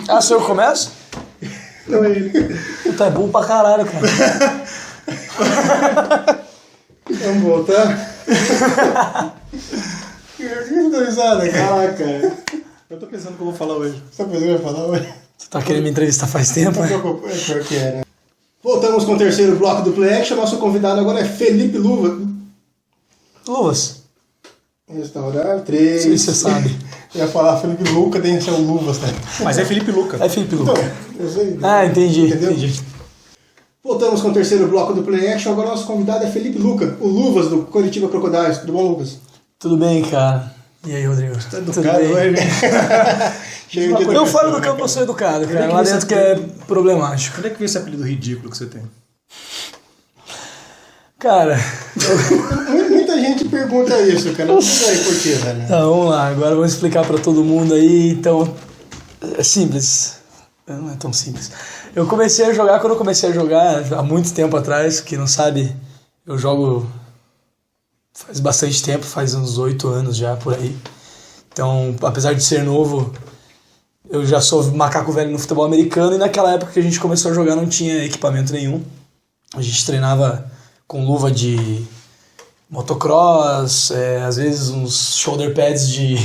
Ah, se eu começo? Não é ele. Puta, é burro pra caralho, cara. Vamos voltar? Que dou risada, caraca. Eu tô pensando o que eu vou falar hoje. Você tá pensando o que eu vou falar hoje? Você tá querendo me entrevistar faz tempo, né? É pior que é, né? Voltamos com o terceiro bloco do Play Action. Nosso convidado agora é Felipe Luvas. Restaurar 3. Sim, você sabe. Eu ia falar Felipe Luca, tem que ser o Luvas, né? Mas é Felipe Luca. É Felipe Luca. Então, eu sei. Ah, entendi. Entendeu? Entendi. Voltamos com o terceiro bloco do Play Action. Agora nosso convidado é Felipe Luca, o Luvas do Coritiba Crocodiles. Tudo bom, Lucas? Tudo bem, cara. E aí, Rodrigo? Tá Tudo educado bem? hoje? Cheio de Eu educação, fora do né, campo eu cara? sou educado, é cara. que Lá você- dentro que é problemático. Onde é que veio esse apelido ridículo que você tem? Cara, Muita gente pergunta isso, cara. Não sei aí por quê, velho. tá, vamos lá. Agora vamos explicar pra todo mundo aí. Então, é simples. Não é tão simples. Eu comecei a jogar, quando eu comecei a jogar, há muito tempo atrás, quem não sabe, eu jogo faz bastante tempo, faz uns 8 anos já, por aí. Então, apesar de ser novo, eu já sou macaco velho no futebol americano e naquela época que a gente começou a jogar não tinha equipamento nenhum. A gente treinava com luva de motocross, às vezes uns shoulder pads de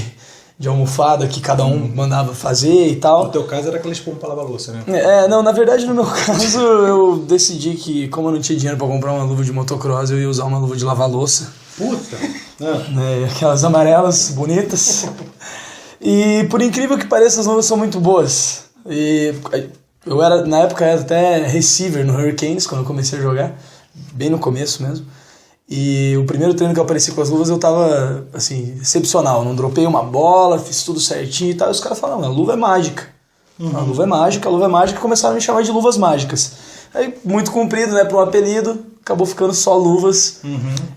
almofada que cada um mandava fazer e tal. No teu caso era aquela espuma pra lavar louça, né? Não, na verdade no meu caso eu decidi que como eu não tinha dinheiro pra comprar uma luva de motocross, eu ia usar uma luva de lavar louça. Puta! Aquelas amarelas bonitas. E por incrível que pareça, as luvas são muito boas. E eu era, na época, era até receiver no Hurricanes, quando eu comecei a jogar, bem no começo mesmo. E o primeiro treino que eu apareci com as luvas, eu tava, assim, excepcional. Não dropei uma bola, fiz tudo certinho e tal. E os caras falaram, a luva é mágica. A luva é mágica, a luva é mágica. E começaram a me chamar de luvas mágicas. Aí, muito comprido, né, para um apelido, acabou ficando só luvas.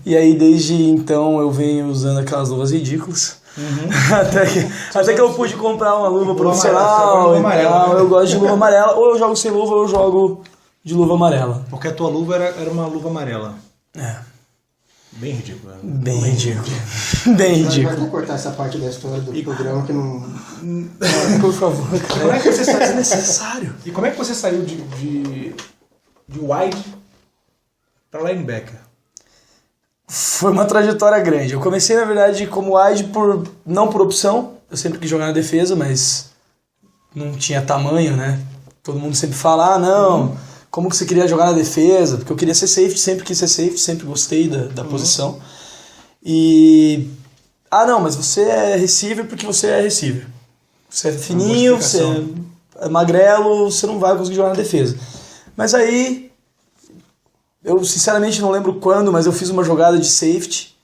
E aí, desde então, eu venho usando aquelas luvas ridículas. até que eu pude comprar uma luva profissional luva e amarela, tal. né? Eu gosto de luva amarela. Ou eu jogo sem luva, ou eu jogo de luva amarela. Porque a tua luva era uma luva amarela. É, Bem ridícula. Né? bem ridículo. Bem ridículo. Vai cortar essa parte da história do programa que não... Por favor, cara. Como é que você saiu? É desnecessário. E como é que você saiu de wide pra linebacker? Foi uma trajetória grande. Eu comecei, na verdade, como wide não por opção. Eu sempre quis jogar na defesa, mas não tinha tamanho, né? Todo mundo sempre fala, não, como que você queria jogar na defesa? Porque eu queria ser safety, sempre quis ser safety, sempre gostei da posição. E... não, mas você é receiver porque você é receiver. Você é fininho, você é magrelo, você não vai conseguir jogar na defesa. Mas aí... Eu sinceramente não lembro quando, mas eu fiz uma jogada de safety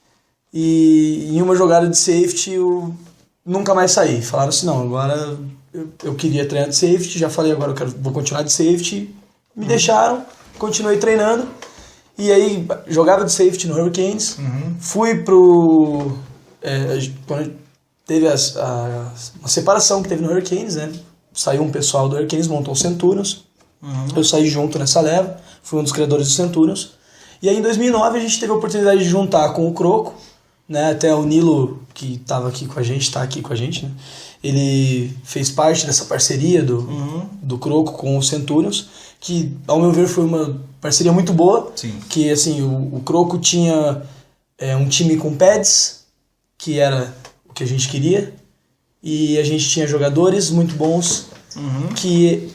e em uma jogada de safety eu nunca mais saí. Falaram assim, não, agora eu queria treinar de safety, já falei agora vou continuar de safety. Me deixaram, continuei treinando e aí jogava de safety no Hurricanes. Fui pro... quando teve uma separação que teve no Hurricanes, né? Saiu um pessoal do Hurricanes, montou o Centurions. Eu saí junto nessa leva, fui um dos criadores do Centurions. E aí em 2009 a gente teve a oportunidade de juntar com o Croco, né? Até o Nilo, que estava aqui com a gente, está aqui com a gente, né? Ele fez parte dessa parceria do Croco com o Centurions, que ao meu ver foi uma parceria muito boa. Sim. Que assim, o Croco tinha um time com pads, que era o que a gente queria, e a gente tinha jogadores muito bons que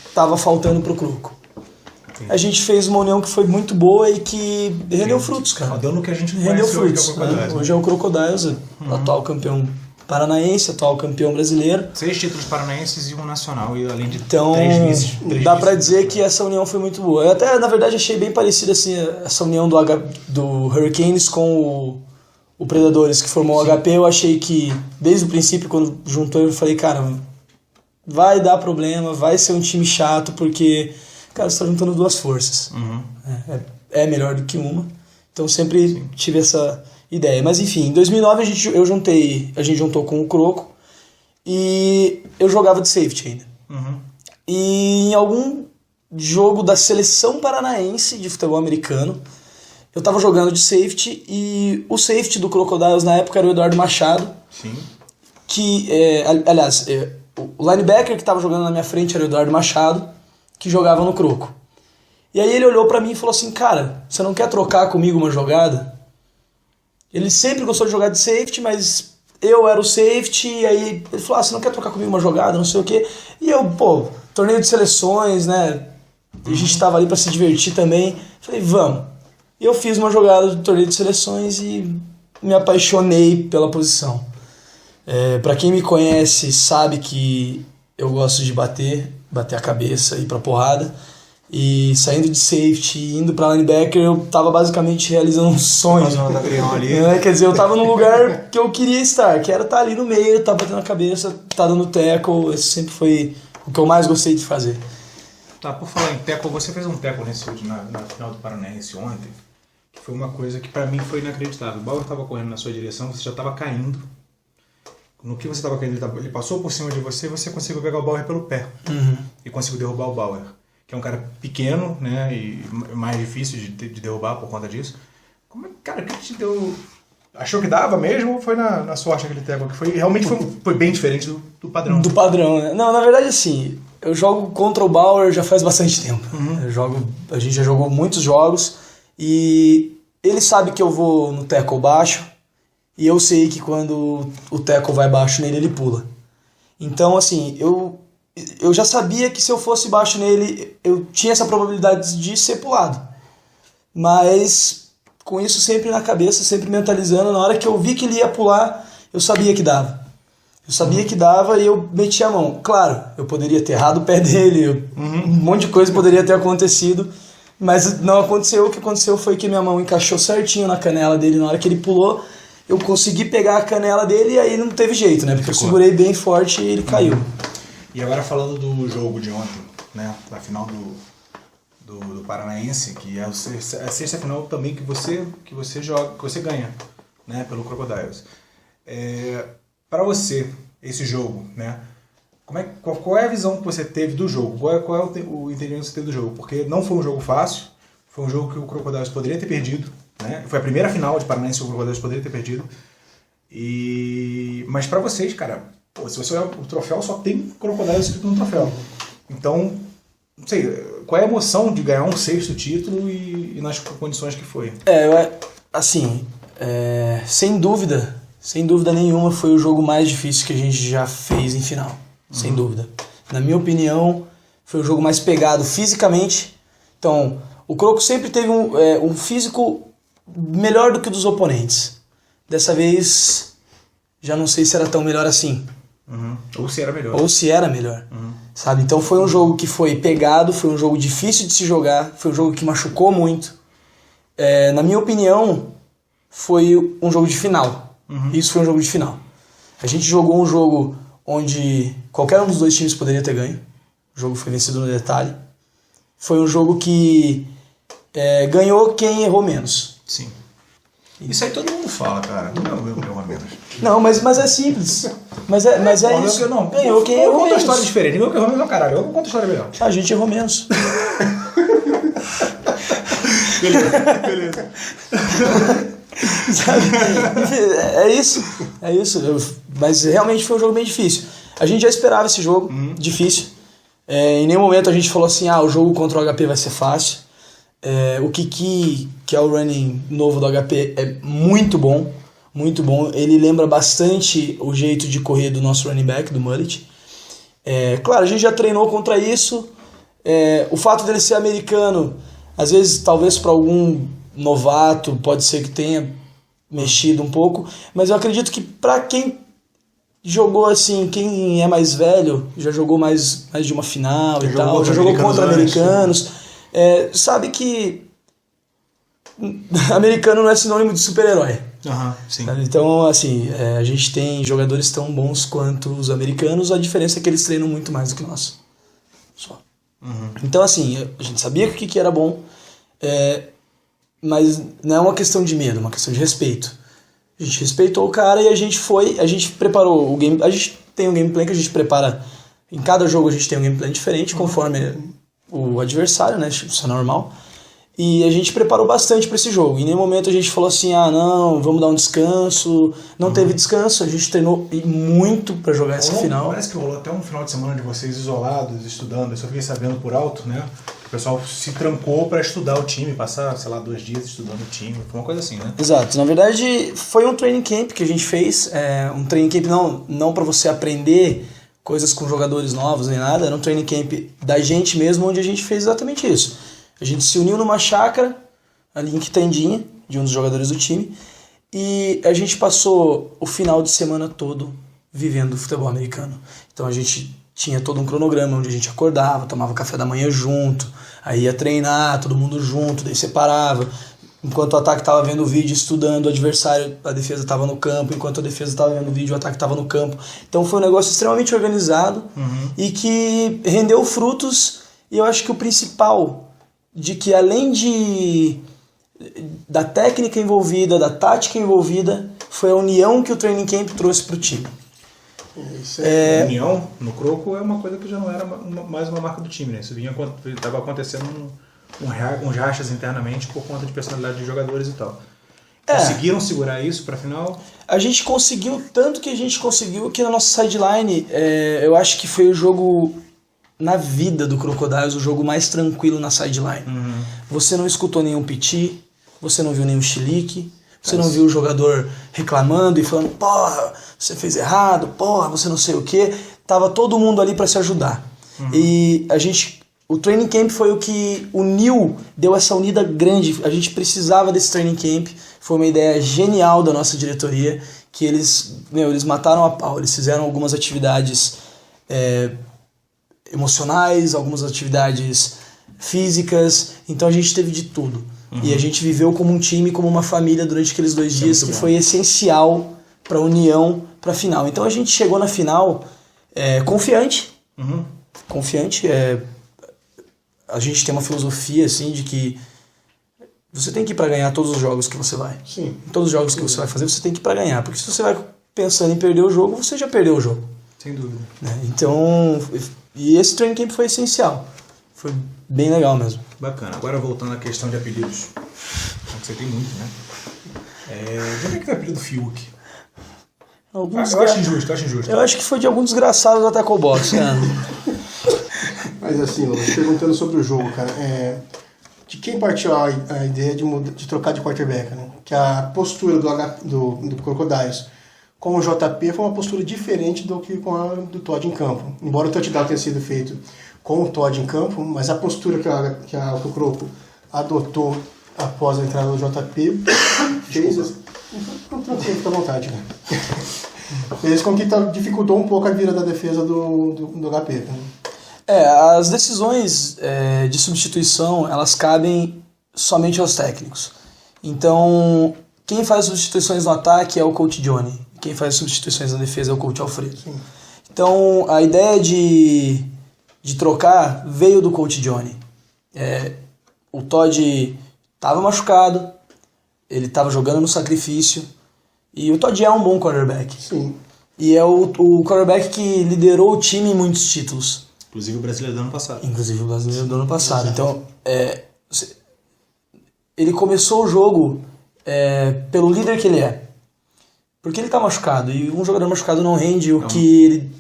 estava faltando pro Croco. A gente fez uma união que foi muito boa e que rendeu frutos, cara. Deu no que a gente Rendeu conhece hoje, frutos. que é o Crocodiles, né? Hoje é o Crocodiles, atual campeão paranaense, atual campeão brasileiro. 6 títulos paranaenses e um nacional, e além de Então, 3 vices. dá pra dizer que essa união foi muito boa. Eu até, na verdade, achei bem parecida assim, essa união do Hurricanes com o Predadores, que formou o HP. Eu achei que, desde o princípio, quando juntou, eu falei, cara, vai dar problema, vai ser um time chato, porque, cara, você tá juntando duas forças. É melhor do que uma. Então, sempre tive essa ideia. Mas, enfim, em 2009 a gente juntou com o Croco e eu jogava de safety ainda. E em algum jogo da seleção paranaense de futebol americano, eu tava jogando de safety e o safety do Crocodiles na época era o Eduardo Machado. Sim. Que, aliás, o linebacker que estava jogando na minha frente era o Eduardo Machado, que jogava no Croco. E aí ele olhou pra mim e falou assim, cara, você não quer trocar comigo uma jogada? Ele sempre gostou de jogar de safety, mas eu era o safety, e aí ele falou, você não quer trocar comigo uma jogada, não sei o quê. E eu, torneio de seleções, né, a gente tava ali pra se divertir também. Falei, vamos. E eu fiz uma jogada do torneio de seleções e me apaixonei pela posição. Pra quem me conhece sabe que eu gosto de bater a cabeça, ir pra porrada. E saindo de safety, indo pra linebacker, eu tava basicamente realizando um sonho. Quer dizer, eu tava num lugar que eu queria estar, que era estar ali no meio, estar batendo a cabeça, estar dando tackle. Esse sempre foi o que eu mais gostei de fazer. Tá, por falar em tackle, você fez um tackle na final do Paranaense ontem, que foi uma coisa que pra mim foi inacreditável. O Bauer tava correndo na sua direção, você já tava caindo. No que você tava caindo, ele passou por cima de você e você conseguiu pegar o Bauer pelo pé. E conseguiu derrubar o Bauer, que é um cara pequeno, né, e mais difícil de derrubar por conta disso. Cara, o que te deu... Achou que dava mesmo ou foi na sorte aquele tackle? Que realmente foi bem diferente do padrão. Do padrão, né? Não, na verdade, assim, eu jogo contra o Bauer já faz bastante tempo. A gente já jogou muitos jogos e ele sabe que eu vou no tackle baixo e eu sei que quando o tackle vai baixo nele, ele pula. Então, assim, eu já sabia que se eu fosse baixo nele, eu tinha essa probabilidade de ser pulado. Mas com isso sempre na cabeça, sempre mentalizando, na hora que eu vi que ele ia pular, eu sabia que dava. Eu sabia que dava e eu meti a mão. Claro, eu poderia ter errado o pé dele, um monte de coisa poderia ter acontecido, mas não aconteceu. O que aconteceu foi que minha mão encaixou certinho na canela dele na hora que ele pulou. Eu consegui pegar a canela dele e aí não teve jeito, né? Porque eu segurei bem forte e ele caiu. E agora falando do jogo de ontem, né, da final do Paranaense, que é a sexta final também que você joga, que você ganha, né, pelo Crocodiles. Para você, esse jogo, né, qual é a visão que você teve do jogo? Qual é o entendimento que você teve do jogo? Porque não foi um jogo fácil, foi um jogo que o Crocodiles poderia ter perdido, né? Foi a primeira final de Paranaense que o Crocodiles poderia ter perdido. Mas para vocês, cara, se você olhar o troféu, só tem Crocodiles escrito no troféu. Então, não sei, qual é a emoção de ganhar um sexto título e nas condições que foi? Sem dúvida nenhuma, foi o jogo mais difícil que a gente já fez em final. Sem dúvida. Na minha opinião, foi o jogo mais pegado fisicamente. Então, o Croco sempre teve um físico melhor do que o dos oponentes. Dessa vez, já não sei se era tão melhor assim. Ou se era melhor. Sabe? Então foi um jogo que foi pegado, foi um jogo difícil de se jogar, foi um jogo que machucou muito. Na minha opinião, foi um jogo de final. Isso foi um jogo de final. A gente jogou um jogo onde qualquer um dos dois times poderia ter ganho. O jogo foi vencido no detalhe. Foi um jogo que ganhou quem errou menos. Sim. Isso aí todo mundo fala, cara. Não errou menos. Não, mas é simples. Mas é isso. Não, ganhou quem errou menos. Conta a história diferente. Meu que errou menos é o caralho. Eu conto a história melhor. A gente errou menos. Beleza. Sabe? É isso. Mas realmente foi um jogo bem difícil. A gente já esperava esse jogo difícil. Em nenhum momento a gente falou assim, o jogo contra o HP vai ser fácil. O Kiki, que é o running novo do HP, é muito bom. Muito bom. Ele lembra bastante o jeito de correr do nosso running back, do Mullet. Claro, a gente já treinou contra isso. O fato dele ser americano, às vezes, talvez para algum novato, pode ser que tenha mexido um pouco. Mas eu acredito que para quem jogou assim, quem é mais velho, já jogou mais de uma final e tal, já jogou contra americanos, sabe que americano não é sinônimo de super-herói. Sim. Então, assim, a gente tem jogadores tão bons quanto os americanos, a diferença é que eles treinam muito mais do que nós. Só. Então, assim, a gente sabia que o Kiki era bom, mas não é uma questão de medo, é uma questão de respeito. A gente respeitou o cara e a gente preparou o game. A gente tem um gameplay que a gente prepara. Em cada jogo a gente tem um gameplay diferente, conforme o adversário, né? Isso é normal. E a gente preparou bastante para esse jogo. Em nenhum momento a gente falou assim, não, vamos dar um descanso. Não teve descanso, a gente treinou muito para jogar essa final. Parece que rolou até um final de semana de vocês isolados, estudando. Eu só fiquei sabendo por alto, né? O pessoal se trancou para estudar o time, passar, sei lá, 2 dias estudando o time. Foi uma coisa assim, né? Exato. Na verdade, foi um training camp que a gente fez. Um training camp não para você aprender coisas com jogadores novos nem nada. Era um training camp da gente mesmo, onde a gente fez exatamente isso. A gente se uniu numa chácara, ali em Quitandinha, de um dos jogadores do time, e a gente passou o final de semana todo vivendo futebol americano. Então a gente tinha todo um cronograma onde a gente acordava, tomava café da manhã junto, aí ia treinar, todo mundo junto, daí separava. Enquanto o ataque estava vendo o vídeo, estudando o adversário, a defesa estava no campo. Enquanto a defesa estava vendo o vídeo, o ataque estava no campo. Então foi um negócio extremamente organizado e que rendeu frutos. E eu acho que o principal de que, além da técnica envolvida, da tática envolvida, foi a união que o training camp trouxe para o time. A união no Croco é uma coisa que já não era mais uma marca do time, né? Isso estava acontecendo uns rachas internamente por conta de personalidade de jogadores e tal. Conseguiram segurar isso para a final? A gente conseguiu, tanto que a gente conseguiu que na nossa sideline, eu acho que foi o jogo na vida do Crocodiles, o jogo mais tranquilo na sideline. Você não escutou nenhum piti, você não viu nenhum chilique, você não viu o jogador reclamando e falando, porra, você fez errado, porra, você não sei o quê. Tava todo mundo ali para se ajudar. E o training camp foi o que uniu, deu essa unida grande. A gente precisava desse training camp. Foi uma ideia genial da nossa diretoria, que eles mataram a pau. Eles fizeram algumas atividades emocionais, algumas atividades físicas, então a gente teve de tudo. E a gente viveu como um time, como uma família durante aqueles 2 dias, que foi essencial para a união, para a final. Então a gente chegou na final confiante, a gente tem uma filosofia assim de que você tem que ir para ganhar todos os jogos que você vai. Sim. Todos os jogos que você vai fazer, você tem que ir para ganhar, porque se você vai pensando em perder o jogo, você já perdeu o jogo. Sem dúvida. Então, e esse training camp foi essencial. Foi bem legal mesmo. Bacana. Agora voltando à questão de apelidos. Você tem muito, né? De onde é que tem o apelido Fiuk? Eu acho injusto. Eu acho que foi de algum desgraçado do Tackle Box, cara. Mas assim, Lucas, perguntando sobre o jogo, cara, de quem partiu a ideia de trocar de quarterback, né? Que a postura do Crocodiles com o JP foi uma postura diferente do que com a do Todd em campo. Embora o touchdown tenha sido feito com o Todd em campo, mas a postura que o Croco adotou após a entrada do JP fez... Tranquilo, fica à vontade, né? Fez com que dificultou um pouco a vida da defesa do HP. Né? As decisões de substituição, elas cabem somente aos técnicos. Então, quem faz substituições no ataque é o coach Johnny. Quem faz substituições na defesa é o coach Alfredo. Sim. Então, a ideia de trocar veio do coach Johnny. O Todd estava machucado, ele estava jogando no sacrifício, e o Todd é um bom quarterback. Sim. E é o quarterback que liderou o time em muitos títulos. Inclusive o brasileiro do ano passado. Então, ele começou o jogo pelo líder que ele é. Porque ele está machucado, e um jogador machucado não rende o que ele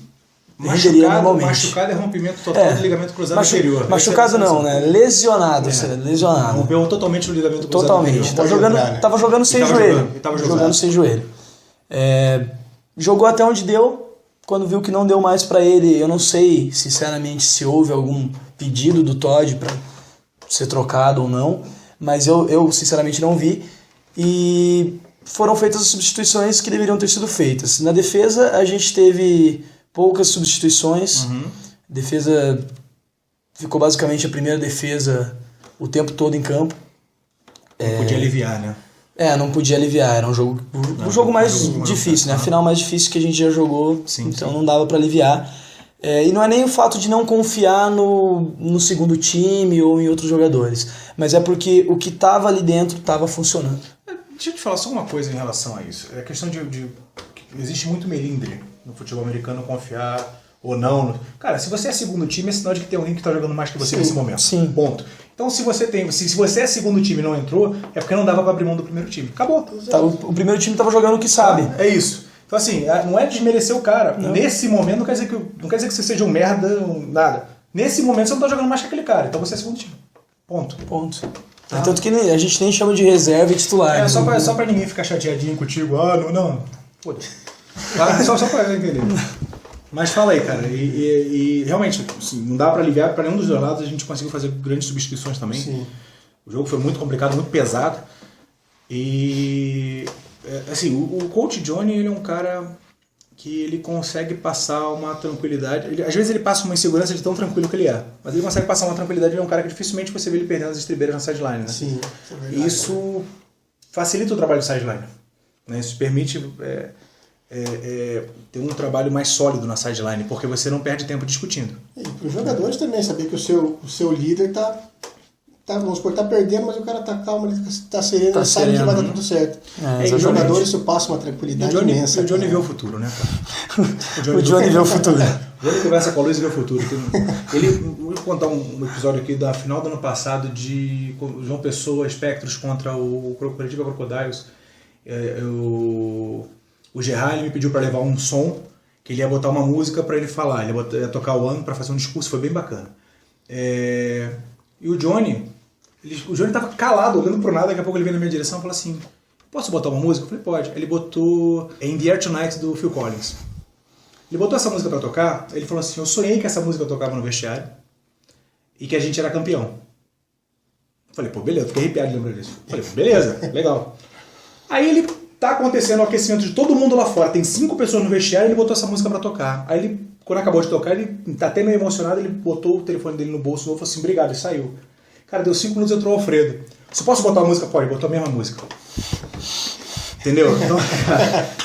renderia normalmente. Machucado é rompimento total do ligamento cruzado anterior. Machucado não, né? Lesionado. Rompeu totalmente o ligamento cruzado anterior. Tava jogando sem joelho. Jogando sem joelho. Jogou até onde deu. Quando viu que não deu mais para ele, eu não sei, sinceramente, se houve algum pedido do Todd para ser trocado ou não, mas eu sinceramente não vi. E foram feitas as substituições que deveriam ter sido feitas. Na defesa, a gente teve poucas substituições. A defesa ficou basicamente a primeira defesa o tempo todo em campo. Não podia aliviar, né? Não podia aliviar. Era um jogo, o jogo mais difícil, né? A final mais difícil que a gente já jogou, então não dava para aliviar. E não é nem o fato de não confiar no segundo time ou em outros jogadores, mas é porque o que estava ali dentro estava funcionando. Deixa eu te falar só uma coisa em relação a isso. É a questão de existe muito melindre no futebol americano confiar ou não. Cara, se você é segundo time, é sinal de que tem alguém que tá jogando mais que você Sim, nesse momento. sim. Ponto. Então, se você é segundo time e não entrou, é porque não dava pra abrir mão do primeiro time. Acabou. Tá, o primeiro time tava jogando o que sabe. É isso. Então, assim, não é desmerecer o cara. Não. Nesse momento, não quer dizer que você seja um merda, nada. Nesse momento, você não tá jogando mais que aquele cara. Então, você é segundo time. Ponto. É tanto que a gente nem chama de reserva e titular. É, só pra ninguém ficar chateadinho contigo. Não. Foda-se. Tá? Só pra entender. Mas fala aí, cara. E realmente, assim, não dá pra aliviar pra nenhum dos dois lados. A gente conseguiu fazer grandes substituições também. Sim. O jogo foi muito complicado, muito pesado. E... assim, o coach Johnny, ele é um cara que ele consegue passar uma tranquilidade. Às vezes ele passa uma insegurança de tão tranquilo que ele é. Mas ele consegue passar uma tranquilidade. Ele é um cara que dificilmente você vê ele perdendo as estribeiras na sideline, né? Sim, isso é verdade. Isso facilita o trabalho de sideline. Né? Isso permite ter um trabalho mais sólido na sideline, porque você não perde tempo discutindo. E para os jogadores também, saber que o seu líder vamos supor, tá perdendo, mas o cara tá calmo, ele tá sereno, Tá ele sabe que sereno. vai dar tudo certo. É, E os jogadores, isso passa uma tranquilidade imensa. O Johnny cara. vê o futuro, né, cara? O Johnny vê o futuro. O Johnny conversa com a Luiz e vê o futuro. Vou contar um episódio aqui da final do ano passado de João Pessoa, Espectros contra o Curitiba Crocodiles. O Gerard me pediu para levar um som, que ele ia botar uma música para ele falar. Ele ia tocar o ano para fazer um discurso, foi bem bacana. E o Johnny tava calado, olhando pro nada, daqui a pouco ele veio na minha direção e falou assim: posso botar uma música? Eu falei, pode. Ele botou In the Air Tonight do Phil Collins. Ele botou essa música pra tocar, ele falou assim: eu sonhei que essa música tocava no vestiário e que a gente era campeão. Eu falei, pô, beleza, fiquei arrepiado de lembrar disso. Eu falei, beleza, legal. Aí ele tá acontecendo o aquecimento de todo mundo lá fora, tem 5 pessoas no vestiário e ele botou essa música pra tocar. Aí ele, quando acabou de tocar, ele tá até meio emocionado, ele botou o telefone dele no bolso e falou assim, obrigado, e saiu. Cara, deu 5 minutos e entrou o Alfredo. Você posso botar uma música? Pode, botou a mesma música. Entendeu? Então,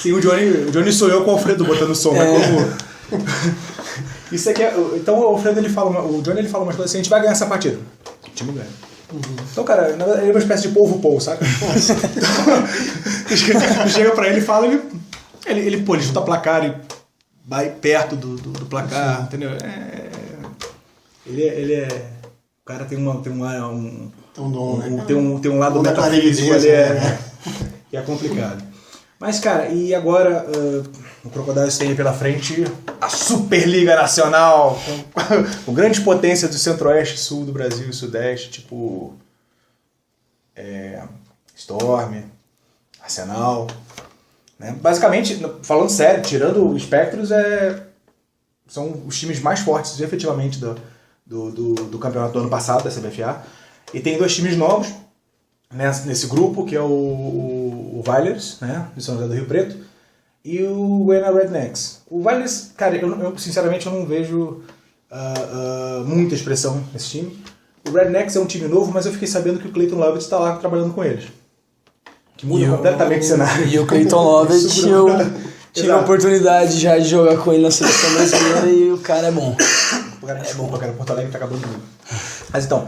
sim, o Johnny sou eu com o Alfredo botando som, né? Como... Isso aqui então o Alfredo, o Johnny ele fala umas coisas assim, a gente vai ganhar essa partida. O time ganha. Então, cara, na verdade, ele é uma espécie de polvo, sabe? Então, chega pra ele e fala, ele junta placar e vai perto do placar, entendeu? Ele é... O cara tem um dom, né? Tem um lado metafísico ali, que é complicado. Mas, cara, e agora o Crocodiles tem pela frente a Superliga Nacional, com grandes potências do centro-oeste, sul do Brasil e sudeste, tipo Storm, Arsenal. Né? Basicamente, falando sério, tirando o Spectros, são os times mais fortes, efetivamente, do campeonato do ano passado, da CBFA. E tem 2 times novos nesse grupo, que é o Vailers, né, de São José do Rio Preto, e o Goiânia Rednecks. O Vailers, cara, eu sinceramente eu não vejo muita expressão nesse time. O Rednecks é um time novo, mas eu fiquei sabendo que o Clayton Lovett está lá trabalhando com eles. Que muda completamente o cenário. E o Clayton Lovett, eu tive a oportunidade já de jogar com ele na seleção brasileira e o cara é bom. Desculpa, cara, Porto Alegre tá acabando comigo. Mas então,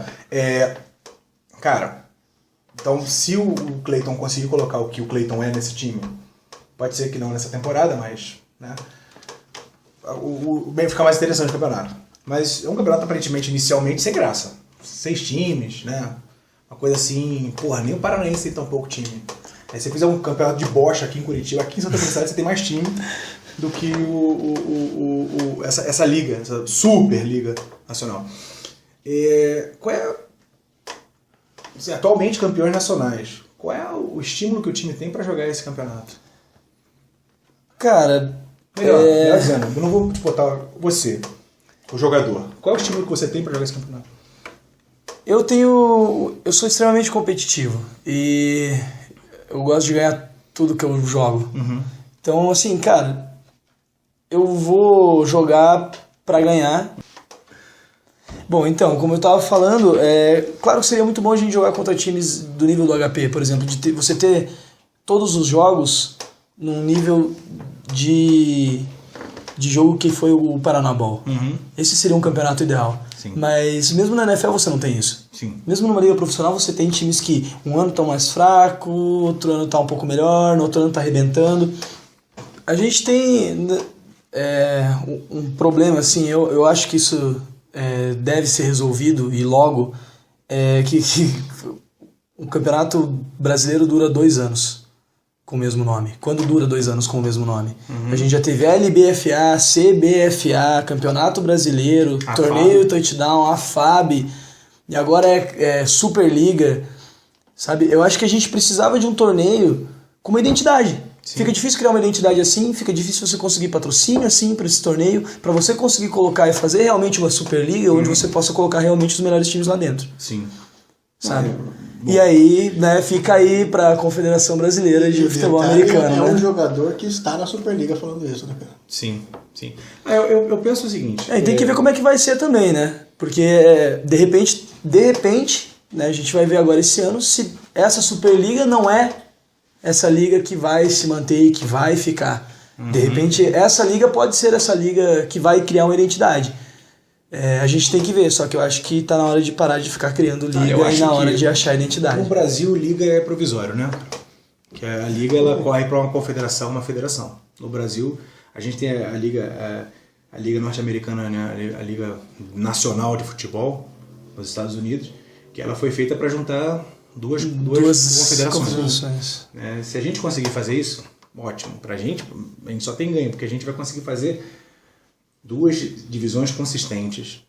cara, então se o Clayton conseguir colocar o que o Clayton é nesse time, pode ser que não nessa temporada, mas, né, bem fica mais interessante o campeonato. Mas é um campeonato aparentemente inicialmente sem graça. 6 times, né, uma coisa assim, porra, nem o Paranaense tem tão pouco time. Aí você fizer um campeonato de bocha aqui em Curitiba, aqui em Santa Felicidade você tem mais time do que essa liga, essa Superliga Nacional. Qual é, assim, atualmente campeões nacionais, qual é o estímulo que o time tem para jogar esse campeonato? Cara, melhor dizendo, eu não vou te botar você, o jogador. Qual é o estímulo que você tem para jogar esse campeonato? Eu sou extremamente competitivo e eu gosto de ganhar tudo que eu jogo. Uhum. Então, assim, cara, eu vou jogar pra ganhar. Bom, então, como eu tava falando, claro que seria muito bom a gente jogar contra times do nível do HP, por exemplo, de você ter todos os jogos num nível de jogo que foi o Paraná Ball. Uhum. Esse seria um campeonato ideal. Sim. Mas mesmo na NFL você não tem isso. Sim. Mesmo numa liga profissional você tem times que um ano estão mais fraco, outro ano tá um pouco melhor, no outro ano tá arrebentando. A gente tem... um problema, assim, eu acho que isso deve ser resolvido e logo, que o Campeonato Brasileiro dura 2 anos com o mesmo nome. Quando dura 2 anos com o mesmo nome? A gente já teve LBFA, CBFA, Campeonato Brasileiro, A Torneio FAB. Touchdown, a FAB, e agora é Superliga, sabe? Eu acho que a gente precisava de um torneio com uma identidade. Sim. Fica difícil criar uma identidade assim, fica difícil você conseguir patrocínio assim para esse torneio, para você conseguir colocar e fazer realmente uma Superliga onde você possa colocar realmente os melhores times lá dentro, Sim. sabe? E aí, né, fica aí pra Confederação Brasileira de Futebol Americano, É um né? jogador que está na Superliga falando isso, né, cara? Sim, sim. Eu penso o seguinte... E tem que ver como é que vai ser também, né? Porque, de repente, né, a gente vai ver agora esse ano se essa Superliga não é essa liga que vai se manter e que vai ficar. De repente, essa liga pode ser essa liga que vai criar uma identidade. A gente tem que ver, só que eu acho que tá na hora de parar de ficar criando liga eu e acho na hora que de achar identidade. No Brasil, liga é provisório, né? Que a liga ela corre para uma confederação, uma federação. No Brasil, a gente tem a liga norte-americana, né? A liga nacional de futebol nos Estados Unidos, que ela foi feita para juntar duas confederações. Se a gente conseguir fazer isso, ótimo. Pra gente, a gente só tem ganho, porque a gente vai conseguir fazer 2 divisões consistentes,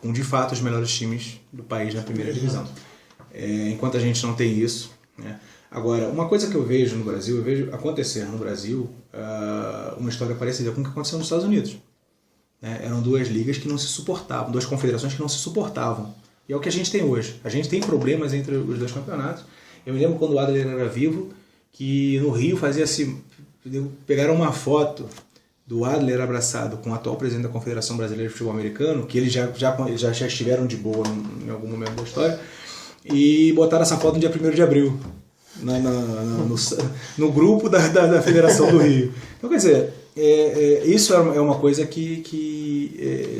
com de fato os melhores times do país na primeira divisão. Enquanto a gente não tem isso, né? Agora, uma coisa que eu vejo no Brasil, eu vejo acontecer no Brasil uma história parecida com o que aconteceu nos Estados Unidos. Eram 2 ligas que não se suportavam, 2 confederações que não se suportavam. E é o que a gente tem hoje. A gente tem problemas entre os 2 campeonatos. Eu me lembro quando o Adler era vivo, que no Rio fazia assim, pegaram uma foto do Adler abraçado com o atual presidente da Confederação Brasileira de Futebol Americano, que eles já estiveram de boa em algum momento da história, e botaram essa foto no dia 1º de abril, no grupo da Federação do Rio. Então, quer dizer, isso é uma coisa que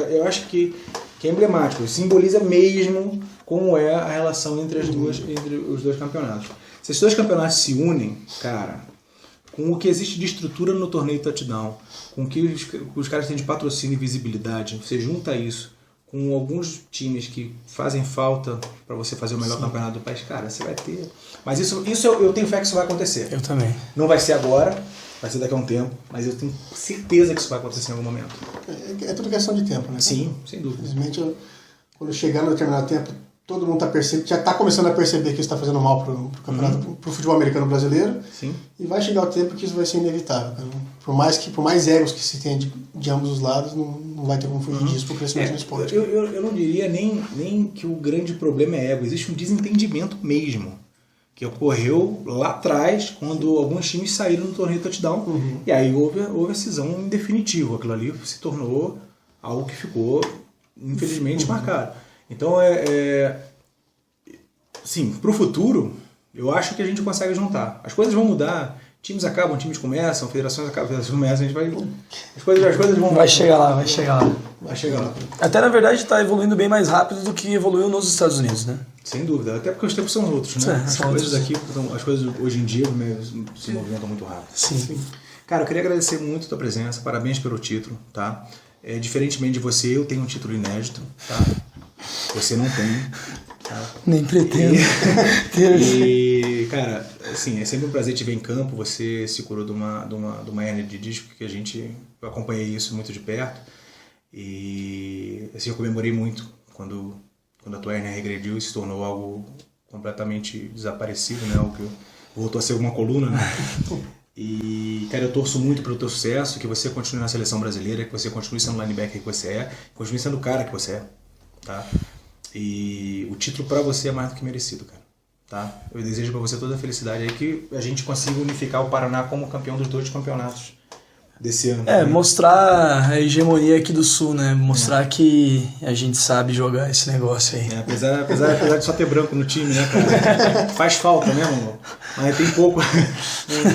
eu acho que é emblemático, simboliza mesmo como é a relação entre os 2 campeonatos. Se esses 2 campeonatos se unem, cara, com o que existe de estrutura no torneio touchdown, com o que os caras têm de patrocínio e visibilidade, você junta isso com alguns times que fazem falta para você fazer o melhor campeonato do país, cara, você vai ter... Mas isso eu tenho fé que isso vai acontecer. Eu também. Não vai ser agora, vai ser daqui a um tempo, mas eu tenho certeza que isso vai acontecer em algum momento. É tudo questão de tempo, né? Sim, sem dúvida. Infelizmente, quando chegar no determinado tempo, todo mundo já está começando a perceber que isso está fazendo mal pro campeonato, pro futebol americano brasileiro. Sim. E vai chegar o tempo que isso vai ser inevitável, cara. Por mais egos que se tenha de ambos os lados, não vai ter como fugir disso pro crescimento do esporte. Eu não diria nem que o grande problema é ego, existe um desentendimento mesmo, que ocorreu lá atrás, quando alguns times saíram do torneio touchdown, e aí houve a cisão em definitivo. Aquilo ali se tornou algo que ficou, infelizmente, marcado. Então, sim, pro futuro, eu acho que a gente consegue juntar. As coisas vão mudar, times acabam, times começam, federações acabam, federações começam, a gente vai... As coisas vão... Vai chegar lá, vai chegar lá. Vai chegar lá. Até, na verdade, está evoluindo bem mais rápido do que evoluiu nos Estados Unidos, né? Sem dúvida, até porque os tempos são outros, né? As coisas hoje em dia se movimentam muito rápido. Sim. Cara, eu queria agradecer muito a tua presença, parabéns pelo título, tá? Diferentemente de você, eu tenho um título inédito, tá? Você não tem, tá? Nem pretendo. E, cara, assim, é sempre um prazer te ver em campo. Você se curou de uma hernia de disco que eu acompanhei isso muito de perto. E, assim, eu comemorei muito quando a tua hernia regrediu e se tornou algo completamente desaparecido, né? Algo que voltou a ser uma coluna, né? E, cara, eu torço muito pelo teu sucesso, que você continue na seleção brasileira, que você continue sendo o linebacker que você é, continue sendo o cara que você é, tá? E o título pra você é mais do que merecido, cara, tá? Eu desejo pra você toda a felicidade aí, que a gente consiga unificar o Paraná como campeão dos 2 campeonatos desse ano. Mostrar a hegemonia aqui do Sul, né? Mostrar que a gente sabe jogar esse negócio aí. Apesar de só ter branco no time, né, cara? Faz falta, né, mano? Mas tem pouco.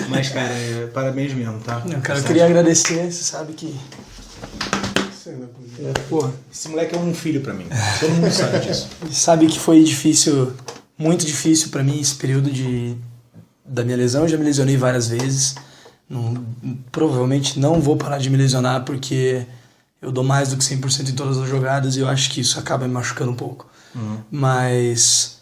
Mas, cara, parabéns mesmo, tá? Não, cara, eu queria agradecer, você sabe que... Porra, esse moleque é um filho pra mim. Todo mundo sabe disso. Sabe que foi difícil, muito difícil pra mim esse período da minha lesão. Eu já me lesionei várias vezes, Provavelmente não vou parar de me lesionar, porque eu dou mais do que 100% em todas as jogadas e eu acho que isso acaba me machucando um pouco. Mas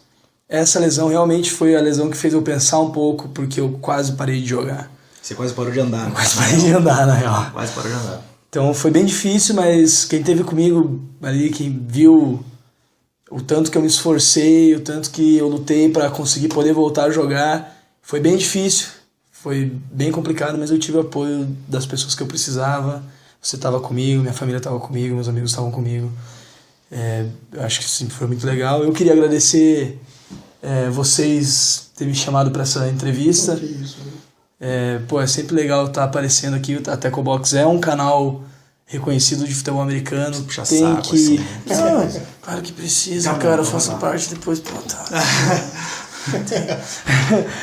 essa lesão realmente foi a lesão que fez eu pensar um pouco, porque eu quase parei de jogar. Você quase parou de andar. Quase parei de andar, na real. Quase parou de andar. Então foi bem difícil, mas quem esteve comigo ali, quem viu o tanto que eu me esforcei, o tanto que eu lutei para conseguir poder voltar a jogar, foi bem difícil, foi bem complicado, mas eu tive o apoio das pessoas que eu precisava. Você estava comigo, minha família estava comigo, meus amigos estavam comigo. Eu acho que sim, foi muito legal. Eu queria agradecer vocês terem me chamado para essa entrevista. Que isso, né? É sempre legal estar aparecendo aqui. A Tacklebox é um canal reconhecido de futebol americano. Puxa tem saco, que... assim. Não, claro que precisa, cara. Eu faço parte depois. Pô, tá.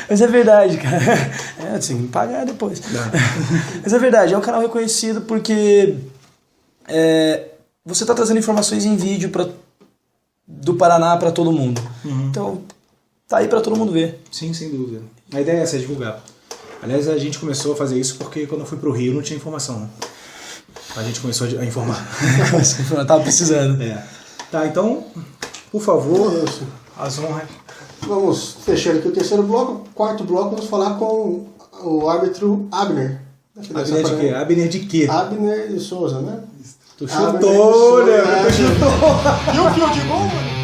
Mas é verdade, cara. Tem que pagar depois. Mas é verdade, é um canal reconhecido porque você está trazendo informações em vídeo do Paraná para todo mundo. Então, tá aí para todo mundo ver. Sim, sem dúvida. A ideia é essa, é divulgar. Aliás, a gente começou a fazer isso porque quando eu fui pro Rio não tinha informação, né? A gente começou a informar. Eu tava precisando. Tá, então, por favor, Isso. as honras. Vamos fechando aqui o terceiro bloco. Quarto bloco, vamos falar com o árbitro Abner. Abner de quê? Abner de quê? Abner de Souza, né? Tu chutou, né? E o fio de gol, mano?